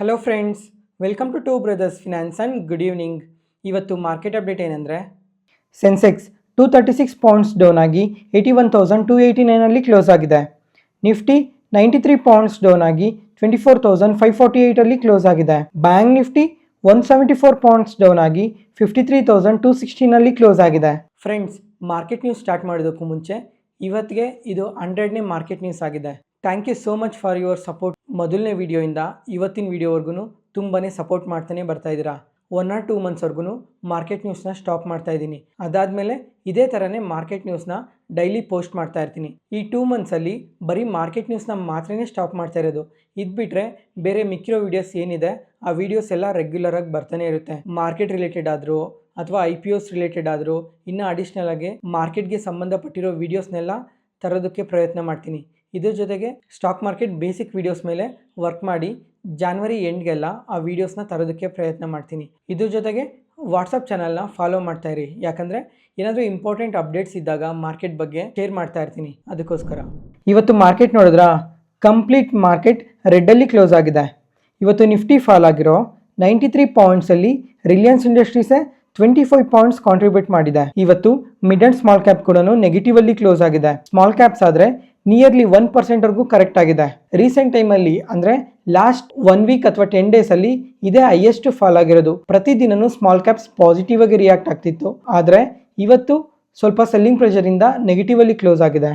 Hello friends, welcome to two brothers finance and good evening. ಇವತ್ತು market update ಏನಂದರೆ, Sensex 236 points down ಆಗಿ 81,289 close ಆಗಿದೆ. Nifty 93 points down ಆಗಿ 24,548 close ಆಗಿದೆ. Bank Nifty 174 points down ಆಗಿ 53,216 close ಆಗಿದೆ. ಫ್ರೆಂಡ್ಸ್, ಮಾರ್ಕೆಟ್ ನ್ಯೂಸ್ ಸ್ಟಾರ್ಟ್ ಮಾಡೋದಕ್ಕೂ ಮುಂಚೆ ಇವತ್ತಿಗೆ ಇದು 100ನೇ ಮಾರ್ಕೆಟ್ ನ್ಯೂಸ್ ಆಗಿದೆ. Thank you so much for your support. ಮೊದಲನೇ ವಿಡಿಯೋಯಿಂದ ಇವತ್ತಿನ ವಿಡಿಯೋವರೆಗೂ ತುಂಬಾ ಸಪೋರ್ಟ್ ಮಾಡ್ತಾನೆ ಬರ್ತಾ ಇದ್ದೀರಾ. 1 or 2 ಮಂತ್ಸ್ವರೆಗೂ ಮಾರ್ಕೆಟ್ ನ್ಯೂಸ್ನ ಸ್ಟಾಪ್ ಮಾಡ್ತಾ ಇದ್ದೀನಿ. ಅದಾದಮೇಲೆ ಇದೇ ಥರನೇ ಮಾರ್ಕೆಟ್ ನ್ಯೂಸ್ನ ಡೈಲಿ ಪೋಸ್ಟ್ ಮಾಡ್ತಾ ಇರ್ತೀನಿ. ಈ 2 ಮಂತ್ಸಲ್ಲಿ ಬರೀ ಮಾರ್ಕೆಟ್ ನ್ಯೂಸ್ನ ಮಾತ್ರನೇ ಸ್ಟಾಪ್ ಮಾಡ್ತಾ ಇರೋದು. ಇದು ಬಿಟ್ಟರೆ ಬೇರೆ ಮಿಕ್ಕಿರೋ ವೀಡಿಯೋಸ್ ಏನಿದೆ ಆ ವೀಡಿಯೋಸ್ ಎಲ್ಲ ರೆಗ್ಯುಲರಾಗಿ ಬರ್ತಾನೆ ಇರುತ್ತೆ. ಮಾರ್ಕೆಟ್ ರಿಲೇಟೆಡ್ ಆದರೂ ಅಥವಾ IPOs ರಿಲೇಟೆಡ್ ಆದರೂ ಇನ್ನೂ ಅಡಿಷ್ನಲ್ ಆಗಿ ಮಾರ್ಕೆಟ್ಗೆ ಸಂಬಂಧಪಟ್ಟಿರೋ ವೀಡಿಯೋಸ್ನೆಲ್ಲ ತರೋದಕ್ಕೆ ಪ್ರಯತ್ನ ಮಾಡ್ತೀನಿ. ಇದ್ರ ಜೊತೆಗೆ ಸ್ಟಾಕ್ ಮಾರ್ಕೆಟ್ ಬೇಸಿಕ್ ವೀಡಿಯೋಸ್ ಮೇಲೆ ವರ್ಕ್ ಮಾಡಿ ಜಾನ್ವರಿ ಎಂಡ್ಗೆಲ್ಲ ಆ ವೀಡಿಯೋಸ್ನ ತರೋದಕ್ಕೆ ಪ್ರಯತ್ನ ಮಾಡ್ತೀನಿ. ಇದ್ರ ಜೊತೆಗೆ ವಾಟ್ಸಪ್ ಚಾನಲ್ನ ಫಾಲೋ ಮಾಡ್ತಾ ಇರಿ, ಯಾಕಂದರೆ ಏನಾದರೂ ಇಂಪಾರ್ಟೆಂಟ್ ಅಪ್ಡೇಟ್ಸ್ ಇದ್ದಾಗ ಮಾರ್ಕೆಟ್ ಬಗ್ಗೆ ಶೇರ್ ಮಾಡ್ತಾ ಇರ್ತೀನಿ. ಅದಕ್ಕೋಸ್ಕರ ಇವತ್ತು ಮಾರ್ಕೆಟ್ ನೋಡಿದ್ರಾ, ಕಂಪ್ಲೀಟ್ ಮಾರ್ಕೆಟ್ ರೆಡ್ಡಲ್ಲಿ ಕ್ಲೋಸ್ ಆಗಿದೆ. ಇವತ್ತು ನಿಫ್ಟಿ ಫಾಲ್ ಆಗಿರೋ 93 ಪಾಯಿಂಟ್ಸಲ್ಲಿ ರಿಲಯನ್ಸ್ ಇಂಡಸ್ಟ್ರೀಸೇ 25 ಪಾಯಿಂಟ್ಸ್ ಕಾಂಟ್ರಿಬ್ಯೂಟ್ ಮಾಡಿದೆ. ಇವತ್ತು ಮಿಡ್ ಅಂಡ್ ಸ್ಮಾಲ್ ಕ್ಯಾಪ್ ಕೂಡ ನೆಗೆಟಿವ್ ಅಲ್ಲಿ ಕ್ಲೋಸ್ ಆಗಿದೆ. ಸ್ಮಾಲ್ ಕ್ಯಾಪ್ಸ್ ಆದರೆ ನಿಯರ್ಲಿ 1% ಕರೆಕ್ಟ್ ಆಗಿದೆ. ರೀಸೆಂಟ್ ಟೈಮಲ್ಲಿ ಅಂದರೆ ಲಾಸ್ಟ್ 1 ವೀಕ್ ಅಥವಾ 10 ಡೇಸಲ್ಲಿ ಇದೇ ಹೈಯೆಸ್ಟ್ ಫಾಲ್ ಆಗಿರೋದು. ಪ್ರತಿದಿನನೂ ಸ್ಮಾಲ್ ಕ್ಯಾಪ್ಸ್ ಪಾಸಿಟಿವ್ ಆಗಿ ರಿಯಾಕ್ಟ್ ಆಗ್ತಿತ್ತು, ಆದರೆ ಇವತ್ತು ಸ್ವಲ್ಪ ಸೆಲ್ಲಿಂಗ್ ಪ್ರೆಷರಿಂದ ನೆಗೆಟಿವ್ ಅಲ್ಲಿ ಕ್ಲೋಸ್ ಆಗಿದೆ.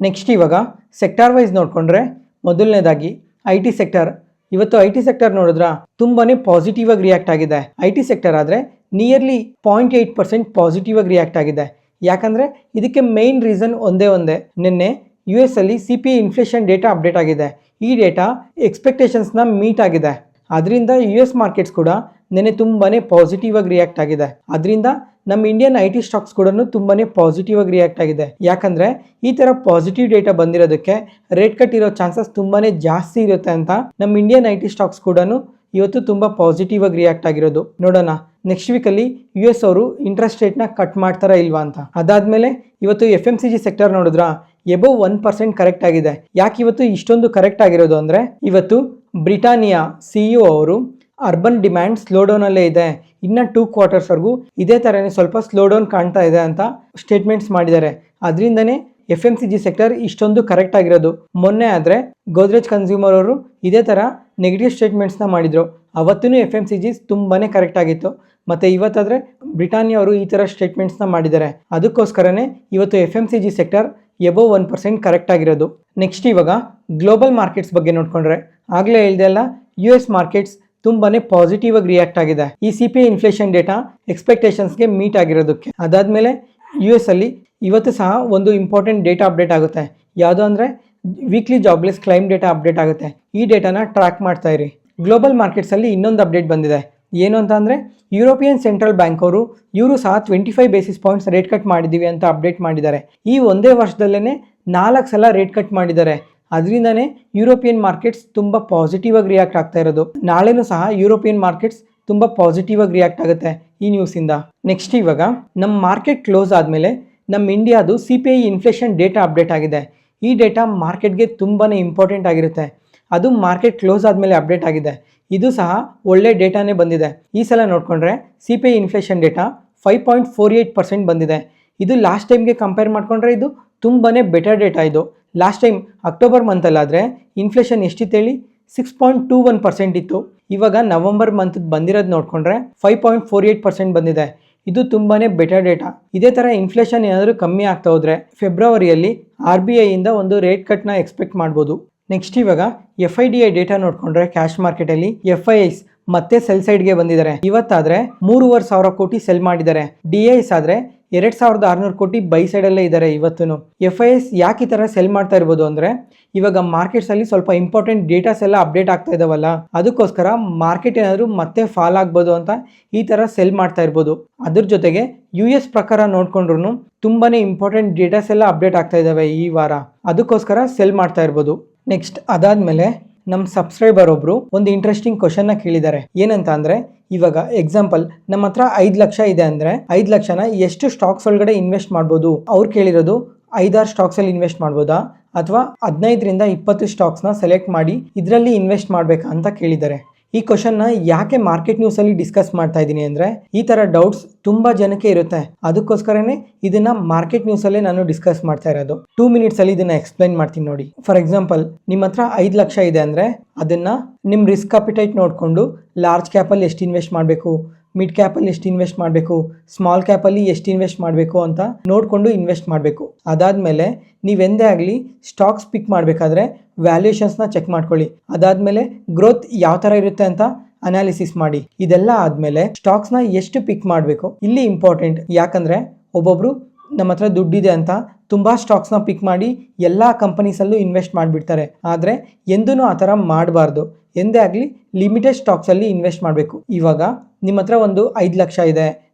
ನೆಕ್ಸ್ಟ್ ಇವಾಗ ಸೆಕ್ಟಾರ್ ವೈಸ್ ನೋಡಿಕೊಂಡ್ರೆ, ಮೊದಲನೇದಾಗಿ IT ಸೆಕ್ಟರ್. ಇವತ್ತು IT ಸೆಕ್ಟರ್ ನೋಡಿದ್ರ ತುಂಬಾನೇ ಪಾಸಿಟಿವ್ ಆಗಿ ರಿಯಾಕ್ಟ್ ಆಗಿದೆ. IT ಸೆಕ್ಟರ್ ಆದರೆ ನಿಯರ್ಲಿ 0.8% ಪಾಸಿಟಿವ್ ಆಗಿ ರಿಯಾಕ್ಟ್ ಆಗಿದೆ. ಯಾಕಂದರೆ ಇದಕ್ಕೆ ಮೇನ್ ರೀಸನ್ ಒಂದೇ, ನಿನ್ನೆ US ಅಲ್ಲಿ CPI ಇನ್ಫ್ಲೇಷನ್ ಡೇಟಾ ಅಪ್ಡೇಟ್ ಆಗಿದೆ. ಈ ಡೇಟಾ ಎಕ್ಸ್ಪೆಕ್ಟೇಷನ್ಸ್ನ ಮೀಟ್ ಆಗಿದೆ. ಅದರಿಂದ US ಮಾರ್ಕೆಟ್ಸ್ ಕೂಡ ನಿನ್ನೆ ತುಂಬಾ ಪಾಸಿಟಿವ್ ಆಗಿ ರಿಯಾಕ್ಟ್ ಆಗಿದೆ. ಅದರಿಂದ ನಮ್ಮ ಇಂಡಿಯನ್ IT ಸ್ಟಾಕ್ಸ್ ಕೂಡ ತುಂಬಾ ಪಾಸಿಟಿವ್ ಆಗಿ ರಿಯಾಕ್ಟ್ ಆಗಿದೆ. ಯಾಕಂದರೆ ಈ ಥರ ಪಾಸಿಟಿವ್ ಡೇಟಾ ಬಂದಿರೋದಕ್ಕೆ ರೇಟ್ ಕಟ್ ಇರೋ ಚಾನ್ಸಸ್ ತುಂಬಾ ಜಾಸ್ತಿ ಇರುತ್ತೆ ಅಂತ ನಮ್ಮ ಇಂಡಿಯನ್ IT ಸ್ಟಾಕ್ಸ್ ಕೂಡ ಇವತ್ತು ತುಂಬ ಪಾಸಿಟಿವ್ ಆಗಿ ರಿಯಾಕ್ಟ್ ಆಗಿರೋದು. ನೋಡೋಣ ನೆಕ್ಸ್ಟ್ ವೀಕಲ್ಲಿ US ಅವರು ಇಂಟ್ರೆಸ್ಟ್ ರೇಟ್ನ ಕಟ್ ಮಾಡ್ತಾರಾ ಇಲ್ವಾ ಅಂತ. ಅದಾದಮೇಲೆ ಇವತ್ತು FMCG ಸೆಕ್ಟರ್ ನೋಡಿದ್ರಾ, ಎಬೋ 1% ಕರೆಕ್ಟ್ ಆಗಿದೆ. ಯಾಕೆ ಇವತ್ತು ಇಷ್ಟೊಂದು ಕರೆಕ್ಟ್ ಆಗಿರೋದು ಅಂದರೆ, ಇವತ್ತು ಬ್ರಿಟಾನಿಯಾ CEO ಅವರು ಅರ್ಬನ್ ಡಿಮ್ಯಾಂಡ್ ಸ್ಲೋಡೌನಲ್ಲೇ ಇದೆ, ಇನ್ನು 2 ಕ್ವಾರ್ಟರ್ಸ್ವರೆಗೂ ಇದೇ ಥರನೇ ಸ್ವಲ್ಪ ಸ್ಲೋಡೌನ್ ಕಾಣ್ತಾ ಇದೆ ಅಂತ ಸ್ಟೇಟ್ಮೆಂಟ್ಸ್ ಮಾಡಿದ್ದಾರೆ. ಅದರಿಂದನೇ FMCG ಸೆಕ್ಟರ್ ಇಷ್ಟೊಂದು ಕರೆಕ್ಟ್ ಆಗಿರೋದು. ಮೊನ್ನೆ ಆದರೆ ಗೋದ್ರೇಜ್ ಕನ್ಸ್ಯೂಮರ್ ಅವರು ಇದೇ ಥರ ನೆಗೆಟಿವ್ ಸ್ಟೇಟ್ಮೆಂಟ್ಸ್ನ ಮಾಡಿದರು. ಅವತ್ತೂ FMCGs ತುಂಬಾ ಕರೆಕ್ಟ್ ಆಗಿತ್ತು. ಮತ್ತು ಇವತ್ತಾದರೆ ಬ್ರಿಟಾನಿಯಾ ಅವರು ಈ ಥರ ಸ್ಟೇಟ್ಮೆಂಟ್ಸ್ನ ಮಾಡಿದ್ದಾರೆ. ಅದಕ್ಕೋಸ್ಕರನೇ ಇವತ್ತು FMCG ಸೆಕ್ಟರ್ ಎಬೋ 1% ಕರೆಕ್ಟ್ ಆಗಿರೋದು. ನೆಕ್ಸ್ಟ್ ಇವಾಗ ಗ್ಲೋಬಲ್ ಮಾರ್ಕೆಟ್ಸ್ ಬಗ್ಗೆ ನೋಡಿಕೊಂಡ್ರೆ, ಆಗಲೇ ಹೇಳ್ದೆಲ್ಲ US ಮಾರ್ಕೆಟ್ಸ್ ತುಂಬಾ ಪಾಸಿಟಿವ್ ಆಗಿ ರಿಯಾಕ್ಟ್ ಆಗಿದೆ ಈ CPI ಇನ್ಫ್ಲೇಷನ್ ಡೇಟಾ ಎಕ್ಸ್ಪೆಕ್ಟೇಷನ್ಸ್ಗೆ ಮೀಟ್ ಆಗಿರೋದಕ್ಕೆ. ಅದಾದಮೇಲೆ US ಅಲ್ಲಿ ಇವತ್ತು ಸಹ ಒಂದು ಇಂಪಾರ್ಟೆಂಟ್ ಡೇಟಾ ಅಪ್ಡೇಟ್ ಆಗುತ್ತೆ. ಯಾವುದು ಅಂದರೆ weekly jobless claim data update ಆಗುತ್ತೆ. ಈ ಡೇಟಾನ ಟ್ರ್ಯಾಕ್ ಮಾಡ್ತಾ ಇರಿ. ಗ್ಲೋಬಲ್ ಮಾರ್ಕೆಟ್ಸಲ್ಲಿ ಇನ್ನೊಂದು ಅಪ್ಡೇಟ್ ಬಂದಿದೆ. ಏನು ಅಂತ ಅಂದರೆ, ಯುರೋಪಿಯನ್ ಸೆಂಟ್ರಲ್ ಬ್ಯಾಂಕ್ ಇವರು ಸಹ 25 ಬೇಸಿಸ್ ಪಾಯಿಂಟ್ಸ್ ರೇಟ್ ಕಟ್ ಮಾಡಿದ್ದೀವಿ ಅಂತ ಅಪ್ಡೇಟ್ ಮಾಡಿದ್ದಾರೆ. ಈ ಒಂದೇ ವರ್ಷದಲ್ಲೇ 4 ಸಲ ರೇಟ್ ಕಟ್ ಮಾಡಿದ್ದಾರೆ. ಅದರಿಂದನೇ ಯುರೋಪಿಯನ್ ಮಾರ್ಕೆಟ್ಸ್ ತುಂಬ ಪಾಸಿಟಿವ್ ಆಗಿ ರಿಯಾಕ್ಟ್ ಆಗ್ತಾ ಇರೋದು. ನಾಳೆನೂ ಸಹ ಯುರೋಪಿಯನ್ ಮಾರ್ಕೆಟ್ಸ್ ತುಂಬ ಪಾಸಿಟಿವ್ ಆಗಿ ರಿಯಾಕ್ಟ್ ಆಗುತ್ತೆ ಈ ನ್ಯೂಸಿಂದ. ನೆಕ್ಸ್ಟ್ ಇವಾಗ ನಮ್ಮ ಮಾರ್ಕೆಟ್ ಕ್ಲೋಸ್ ಆದಮೇಲೆ ನಮ್ಮ ಇಂಡಿಯಾದು CPI ಇನ್ಫ್ಲೇಷನ್ ಡೇಟಾ ಅಪ್ಡೇಟ್ ಆಗಿದೆ. ಈ ಡೇಟಾ ಮಾರ್ಕೆಟ್ಗೆ ತುಂಬಾ ಇಂಪಾರ್ಟೆಂಟ್ ಆಗಿರುತ್ತೆ. ಅದು ಮಾರ್ಕೆಟ್ ಕ್ಲೋಸ್ ಆದಮೇಲೆ ಅಪ್ಡೇಟ್ ಆಗಿದೆ. ಇದು ಸಹ ಒಳ್ಳೆ ಡೇಟಾನೇ ಬಂದಿದೆ. ಈ ಸಲ ನೋಡಿಕೊಂಡ್ರೆ CPI ಇನ್ಫ್ಲೇಷನ್ ಡೇಟಾ 5.48% ಬಂದಿದೆ. ಇದು ಲಾಸ್ಟ್ ಟೈಮ್ಗೆ ಕಂಪೇರ್ ಮಾಡಿಕೊಂಡ್ರೆ ಇದು ತುಂಬಾ ಬೆಟರ್ ಡೇಟಾ. ಇದು ಲಾಸ್ಟ್ ಟೈಮ್ ಅಕ್ಟೋಬರ್ ಮಂತಲ್ಲಾದರೆ ಇನ್ಫ್ಲೇಷನ್ ಎಷ್ಟಿತ್ತು ಹೇಳಿ, 6.21% ಇತ್ತು. ಇವಾಗ ನವಂಬರ್ ಮಂತ್ ಬಂದಿರೋದು ನೋಡಿಕೊಂಡ್ರೆ 5.48% ಬಂದಿದೆ. ಇದು ತುಂಬಾ ಬೆಟರ್ ಡೇಟಾ. ಇದೇ ಥರ ಇನ್ಫ್ಲೇಷನ್ ಏನಾದರೂ ಕಮ್ಮಿ ಆಗ್ತಾ ಹೋದರೆ ಫೆಬ್ರವರಿಯಲ್ಲಿ RBIಯಿಂದ ಒಂದು ರೇಟ್ ಕಟ್ನ ಎಕ್ಸ್ಪೆಕ್ಟ್ ಮಾಡ್ಬೋದು. ನೆಕ್ಸ್ಟ್ ಇವಾಗ FIDI ಡೇಟಾ ನೋಡಿಕೊಂಡ್ರೆ, ಕ್ಯಾಶ್ ಮಾರ್ಕೆಟಲ್ಲಿ FIIs ಮತ್ತೆ ಸೆಲ್ ಸೈಡ್ಗೆ ಬಂದಿದ್ದಾರೆ. ಇವತ್ತಾದರೆ 3,500 ಕೋಟಿ ಸೆಲ್ ಮಾಡಿದ್ದಾರೆ. DIs ಆದರೆ 2,600 ಕೋಟಿ ಬೈ ಸೈಡಲ್ಲೇ ಇದ್ದಾರೆ ಇವತ್ತು. FIIs ಯಾಕೆ ಈ ಥರ ಸೆಲ್ ಮಾಡ್ತಾ ಇರ್ಬೋದು ಅಂದರೆ, ಇವಾಗ ಮಾರ್ಕೆಟ್ಸಲ್ಲಿ ಸ್ವಲ್ಪ ಇಂಪಾರ್ಟೆಂಟ್ ಡೇಟಾಸ್ ಎಲ್ಲ ಅಪ್ಡೇಟ್ ಆಗ್ತಾ ಇದಾವಲ್ಲ, ಅದಕ್ಕೋಸ್ಕರ ಮಾರ್ಕೆಟ್ ಏನಾದರೂ ಮತ್ತೆ ಫಾಲ್ ಆಗ್ಬೋದು ಅಂತ ಈ ಥರ ಸೆಲ್ ಮಾಡ್ತಾ ಇರ್ಬೋದು. ಅದ್ರ ಜೊತೆಗೆ US ಪ್ರಕಾರ ನೋಡ್ಕೊಂಡ್ರು ತುಂಬಾ ಇಂಪಾರ್ಟೆಂಟ್ ಡೇಟಾಸ್ ಎಲ್ಲ ಅಪ್ಡೇಟ್ ಆಗ್ತಾ ಇದ್ದಾವೆ ಈ ವಾರ, ಅದಕ್ಕೋಸ್ಕರ ಸೆಲ್ ಮಾಡ್ತಾ ಇರ್ಬೋದು. ನೆಕ್ಸ್ಟ್ ಅದಾದಮೇಲೆ ನಮ್ಮ ಸಬ್ಸ್ಕ್ರೈಬರ್ ಒಬ್ಬರು ಒಂದು ಇಂಟ್ರೆಸ್ಟಿಂಗ್ ಕ್ವಶನ್ನ ಕೇಳಿದ್ದಾರೆ. ಏನಂತ ಅಂದರೆ, ಇವಾಗ ಎಕ್ಸಾಂಪಲ್ ನಮ್ಮ ಹತ್ರ 5 ಲಕ್ಷ ಇದೆ ಅಂದರೆ 5 ಲಕ್ಷನ ಎಷ್ಟು ಸ್ಟಾಕ್ಸ್ ಒಳಗಡೆ ಇನ್ವೆಸ್ಟ್ ಮಾಡ್ಬೋದು? ಅವ್ರು ಕೇಳಿರೋದು 5-6 ಸ್ಟಾಕ್ಸಲ್ಲಿ ಇನ್ವೆಸ್ಟ್ ಮಾಡ್ಬೋದಾ ಅಥವಾ 15ರಿಂದ 20 ಸ್ಟಾಕ್ಸ್ನ ಸೆಲೆಕ್ಟ್ ಮಾಡಿ ಇದರಲ್ಲಿ ಇನ್ವೆಸ್ಟ್ ಮಾಡಬೇಕಾ ಅಂತ ಕೇಳಿದ್ದಾರೆ. ಈ ಕ್ವಶನ್ನ ಯಾಕೆ ಮಾರ್ಕೆಟ್ ನ್ಯೂಸಲ್ಲಿ ಡಿಸ್ಕಸ್ ಮಾಡ್ತಾ ಇದ್ದೀನಿ ಅಂದರೆ ಈ ಥರ ಡೌಟ್ಸ್ ತುಂಬ ಜನಕ್ಕೆ ಇರುತ್ತೆ. ಅದಕ್ಕೋಸ್ಕರನೇ ಇದನ್ನ ಮಾರ್ಕೆಟ್ ನ್ಯೂಸಲ್ಲೇ ನಾನು ಡಿಸ್ಕಸ್ ಮಾಡ್ತಾ ಇರೋದು. 2 ಮಿನಿಟ್ಸಲ್ಲಿ ಇದನ್ನ ಎಕ್ಸ್ಪ್ಲೈನ್ ಮಾಡ್ತೀನಿ ನೋಡಿ. ಫಾರ್ ಎಕ್ಸಾಂಪಲ್, ನಿಮ್ಮ ಹತ್ರ 5 ಲಕ್ಷ ಇದೆ ಅಂದರೆ ಅದನ್ನ ನಿಮ್ಮ ರಿಸ್ಕ್ ಅಪಿಟೈಟ್ ನೋಡಿಕೊಂಡು ಲಾರ್ಜ್ ಕ್ಯಾಪಲ್ಲಿ ಎಷ್ಟು ಇನ್ವೆಸ್ಟ್ ಮಾಡಬೇಕು, ಮಿಡ್ ಕ್ಯಾಪಲ್ಲಿ ಎಷ್ಟು ಇನ್ವೆಸ್ಟ್ ಮಾಡಬೇಕು, ಸ್ಮಾಲ್ ಕ್ಯಾಪಲ್ಲಿ ಎಷ್ಟು ಇನ್ವೆಸ್ಟ್ ಮಾಡಬೇಕು ಅಂತ ನೋಡಿಕೊಂಡು ಇನ್ವೆಸ್ಟ್ ಮಾಡಬೇಕು. ಅದಾದಮೇಲೆ ನೀವೆಂದೇ ಆಗಲಿ ಸ್ಟಾಕ್ಸ್ ಪಿಕ್ ಮಾಡಬೇಕಾದ್ರೆ ವ್ಯಾಲ್ಯೂಯೇಷನ್ಸ್ನ ಚೆಕ್ ಮಾಡ್ಕೊಳ್ಳಿ. ಅದಾದಮೇಲೆ ಗ್ರೋತ್ ಯಾವ ಥರ ಇರುತ್ತೆ ಅಂತ ಅನಾಲಿಸಿಸ್ ಮಾಡಿ. ಇದೆಲ್ಲ ಆದಮೇಲೆ ಸ್ಟಾಕ್ಸ್ನ ಎಷ್ಟು ಪಿಕ್ ಮಾಡಬೇಕು ಇಲ್ಲಿ ಇಂಪಾರ್ಟೆಂಟ್. ಯಾಕಂದರೆ ಒಬ್ಬೊಬ್ಬರು ನಮ್ಮ ಹತ್ರ ದುಡ್ಡಿದೆ ಅಂತ ತುಂಬ ಸ್ಟಾಕ್ಸ್ನ ಪಿಕ್ ಮಾಡಿ ಎಲ್ಲ ಕಂಪನೀಸಲ್ಲೂ ಇನ್ವೆಸ್ಟ್ ಮಾಡಿಬಿಡ್ತಾರೆ. ಆದರೆ ಎಂದೂ ಆ ಥರ ಮಾಡಬಾರ್ದು. ಎಂದೇ ಆಗಲಿ ಲಿಮಿಟೆಡ್ ಸ್ಟಾಕ್ಸಲ್ಲಿ ಇನ್ವೆಸ್ಟ್ ಮಾಡಬೇಕು. ಇವಾಗ ನಿಮ್ಮ ಹತ್ರ ಒಂದು 5 ಲಕ್ಷ ಇದೆ,